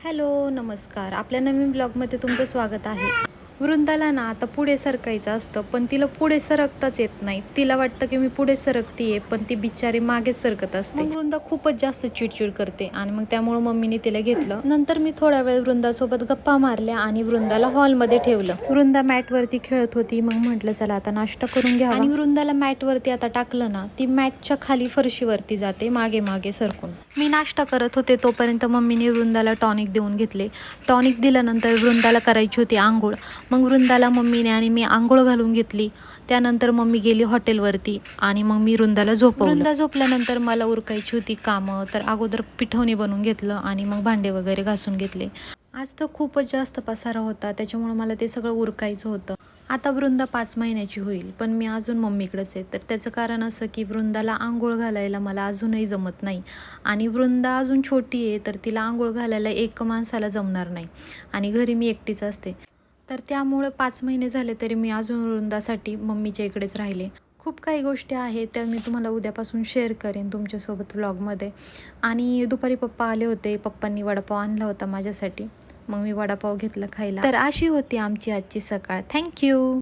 Hello, नमस्कार. आपल्या नवीन ब्लॉगमध्ये तुमचं स्वागत आहे. वृंदाला ना आता पुढे सरकायचं असतं, पण तिला पुढे सरकताच येत नाही. तिला वाटतं की मी पुढे सरकतीये, पण ती बिचारी मागेच सरकत असते. मग वृंदा खूपच जास्त चिडचिड करते आणि मग त्यामुळे मम्मीने तिला घेतलं. नंतर मी थोडा वेळ वृंदासोबत गप्पा मारल्या आणि वृंदाला हॉलमध्ये ठेवलं. वृंदा मॅटवरती खेळत होती. मग म्हटलं चला आता नाश्ता करून घ्यावा. आणि वृंदाला मॅटवरती आता टाकलं ना, ती मॅटच्या खाली फरशीवरती जाते मागे मागे सरकून. मी नाश्ता करत होते तोपर्यंत मम्मीने वृंदाला टॉनिक देऊन घेतले. टॉनिक दिल्यानंतर वृंदाला करायची होती आंघोळ. मग वृंदाला मम्मीने आणि मी आंघोळ घालून घेतली. त्यानंतर मम्मी गेली हॉटेलवरती आणि मग मी वृंदाला झोपवलं. वृंदा झोपल्यानंतर मला उरकायची होती कामं, तर अगोदर पिठवणी बनवून घेतलं आणि मग भांडे वगैरे घासून घेतले. आज तर खूपच जास्त पसारा होता, त्याच्यामुळे मला ते सगळं उरकायचं होतं. आता वृंदा 5 महिन्याची होईल, पण मी अजून मम्मीकडेच आहे. तर त्याचं कारण असं की वृंदाला आंघोळ घालायला मला अजूनही जमत नाही आणि वृंदा अजून छोटी आहे, तर तिला आंघोळ घालायला एक माणसाला जमणार नाही आणि घरी मी एकटीच असते. तर त्यामुळे 5 महिने झाले तरी मी अजून वृंदासाठी मम्मीच्या इकडेच राहिले. खूप काही गोष्टी आहेत त्या मी तुम्हाला उद्यापासून शेअर करेन तुमच्यासोबत व्लॉगमध्ये. आणि दुपारी पप्पा आले होते. पप्पांनी वडापाव आणला होता माझ्यासाठी. मग मी वडापाव घेतला खायला. तर अशी होती आमची आजची सकाळ. थँक्यू.